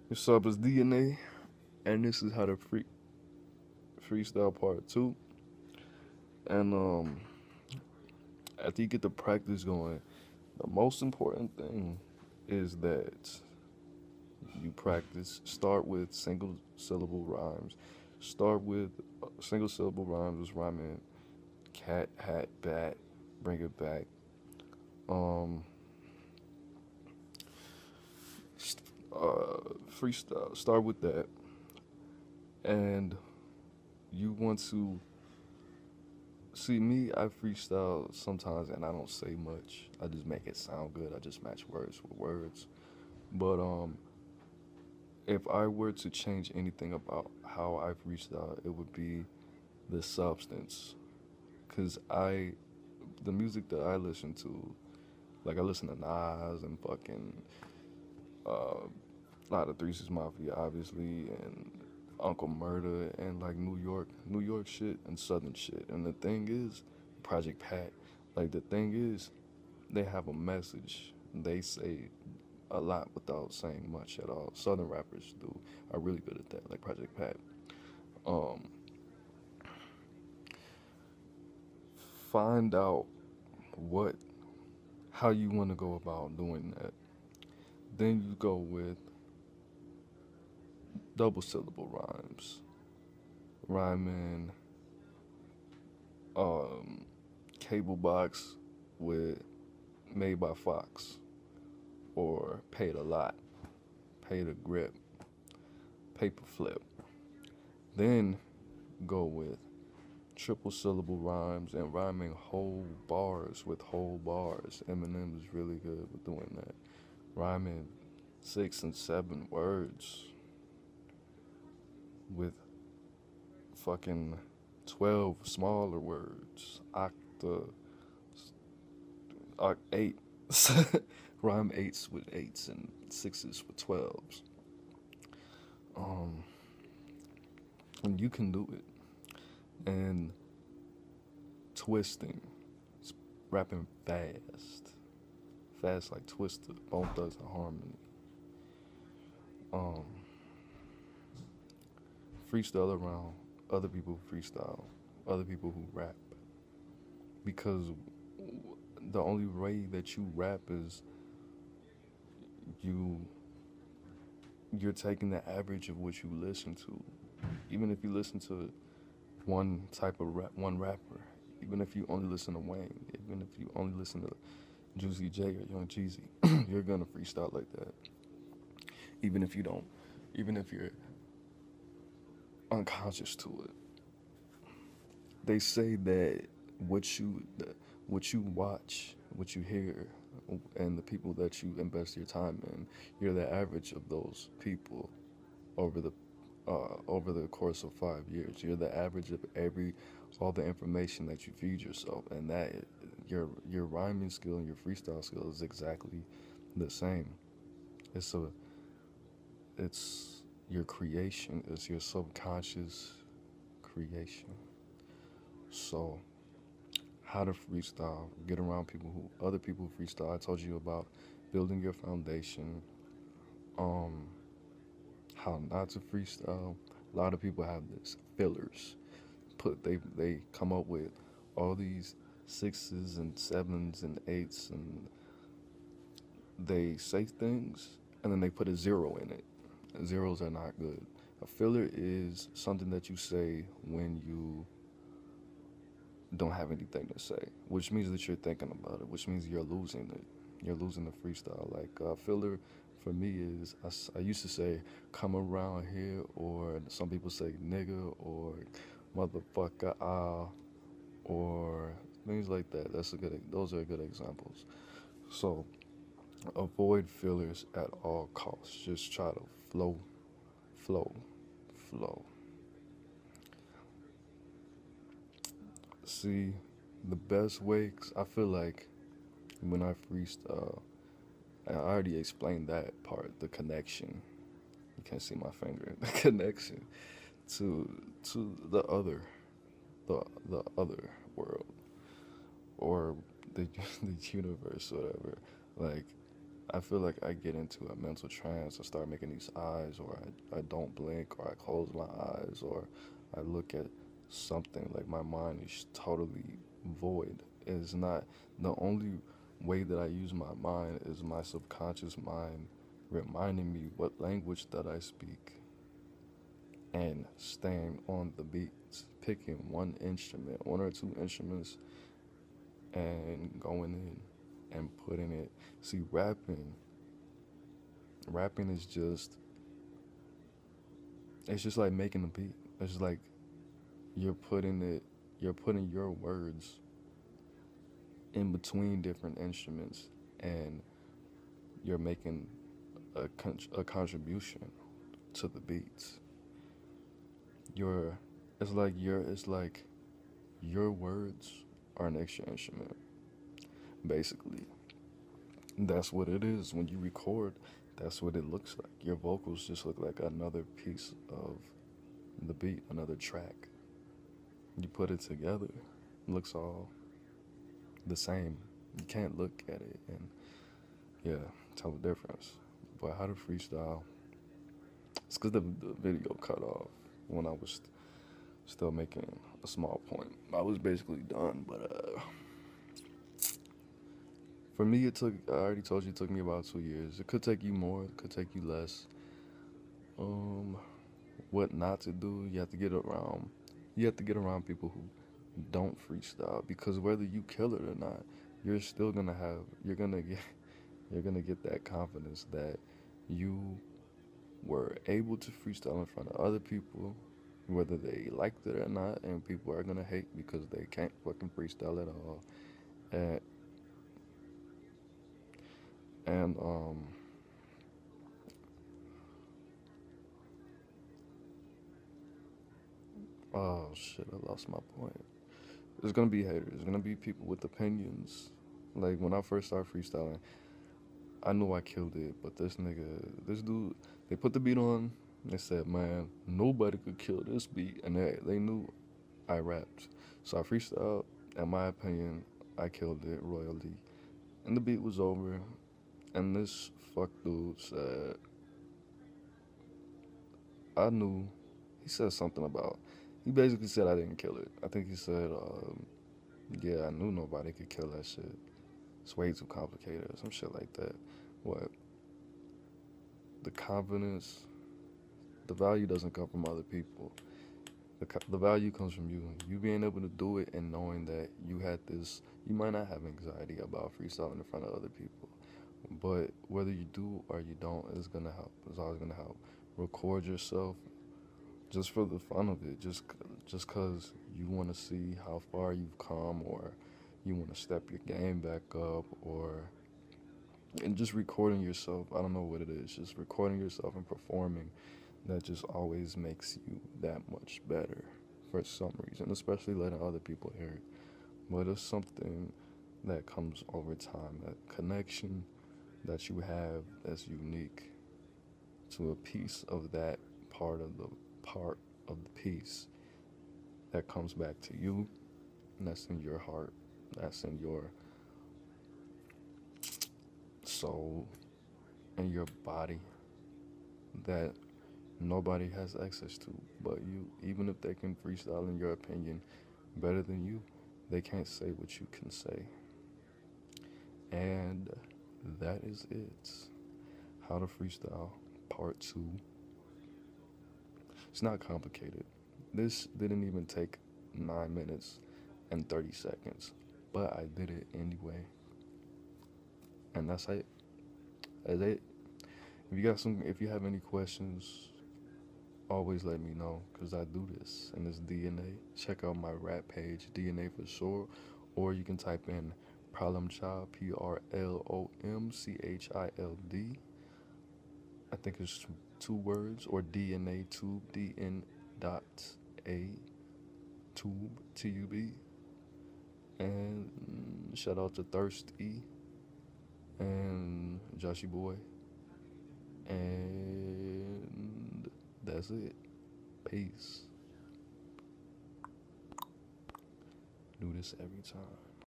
What's up? It's DNA, and this is how to freestyle part two. And after you get the practice going, the most important thing is that you practice. Start with single syllable rhymes. Start with single syllable rhymes, is rhyming cat, hat, bat. Bring it back. Um, Freestyle. Start with that, and you want to see me. I freestyle sometimes, and I don't say much. I just make it sound good. I just match words with words. But if I were to change anything about how I freestyle, it would be the substance. Cause the music that I listen to, like I listen to Nas and fucking a lot of Three Six Mafia, obviously, and Uncle Murder, and like New York shit and Southern shit. And the thing is, Project Pat, like the thing is, they have a message. They say a lot without saying much at all. Southern rappers do are really good at that, like Project Pat. Um, find out what how you want to go about doing that. Then you go with double syllable rhymes, rhyming um, cable box with made by Fox or paid a lot, paid a grip, paper flip. Then go with triple syllable rhymes and rhyming whole bars with whole bars. Eminem is really good with doing that. Rhyming 6 and 7 words with fucking 12 smaller words. Eight. Rhyme eights with eights and sixes with 12s. Um, and you can do it. And twisting, rapping fast, fast like Twister, Bone Thugs and Harmony. Um, Freestyle around other people who freestyle, other people who rap, because the only way that you rap is you you're taking the average of what you listen to. Even if you listen to one type of one rapper, even if you only listen to Wayne, even if you only listen to Juicy J or Young Jeezy, you're gonna freestyle like that. Even if you don't, even if you're unconscious to it. They say that what you watch, what you hear, and the people that you invest your time in, you're the average of those people over the course of 5 years. You're the average of all the information that you feed yourself, and that your rhyming skill and your freestyle skill is exactly the same. It's a it's your creation. It's your subconscious creation. So how to freestyle, get around other people who freestyle. I told you about building your foundation, um, how not to freestyle. A lot of people have this fillers. They come up with all these sixes and sevens and eights, and they say things and then they put a zero in it. Zeros are not good. A filler is something that you say when you don't have anything to say, which means that you're thinking about it, which means you're losing it. You're losing the freestyle. Like filler for me is I used to say come around here, or some people say nigga or motherfucker or things like that. Those are good examples. So avoid fillers at all costs. Just try to flow, flow, flow. See, the best way, 'cause I feel like when I freestyle, I already explained that part, the connection. You can't see my finger. The connection to the other world or the the universe, whatever. Like I feel like I get into a mental trance. I start making these eyes, or I don't blink, or I close my eyes, or I look at something. Like my mind is totally void. It's not the only way that I use my mind is my subconscious mind reminding me what language that I speak and staying on the beats, picking one instrument, one or two instruments, and going in and putting it. See, rapping is just, it's just like making a beat. It's just like you're putting your words in between different instruments, and you're making a contribution to the beats. You're, it's like your words are an extra instrument, basically. That's what it is when you record. That's what it looks like. Your vocals just look like another piece of the beat, another track. You put it together, it looks all the same. You can't look at it and, yeah, tell the difference. But how to freestyle? It's because the video cut off when I was still making a small point. I was basically done, but for me, I already told you, it took me about 2 years. It could take you more, it could take you less. What not to do, you have to get around people who don't freestyle, because whether you kill it or not, you're still gonna have, you're gonna get that confidence that you were able to freestyle in front of other people, whether they liked it or not, and people are gonna hate because they can't fucking freestyle at all. And, and oh shit, I lost my point. There's gonna be haters. There's gonna be people with opinions. Like when I first started freestyling, I knew I killed it, but this dude, they put the beat on. They said, "Man, nobody could kill this beat," and they knew I rapped. So I freestyled. In my opinion, I killed it royally, and the beat was over. And this fuck dude said, I knew. He said something about. He basically said I didn't kill it. I think he said, "Yeah, I knew nobody could kill that shit. It's way too complicated," or some shit like that. What? The confidence, the value doesn't come from other people. The value comes from you. You being able to do it and knowing that you had this. You might not have anxiety about freestyling in front of other people, but whether you do or you don't, it's gonna help. It's always gonna help. Record yourself just for the fun of it. Just cause you want to see how far you've come, or you want to step your game back up, or and just recording yourself. I don't know what it is. Just recording yourself and performing. That just always makes you that much better for some reason, especially letting other people hear it. But it's something that comes over time, that connection that you have that's unique to a piece of that part of the piece that comes back to you, and that's in your heart, that's in your soul, and your body, that nobody has access to but you. Even if they can freestyle, in your opinion, better than you, they can't say what you can say. And that is it. How to freestyle, part 2. It's not complicated. This didn't even take 9 minutes and 30 seconds, but I did it anyway. And that's it. That's it. If you have any questions, always let me know, because I do this, and it's DNA. Check out my rap page, DNA for sure, or you can type in Problem Child, PRLOMCHILD. I think it's 2 words, or DNA Tube, DN.A Tube, TUB. And shout out to Thirst E and Joshy Boy. And that's it. Peace. Do this every time.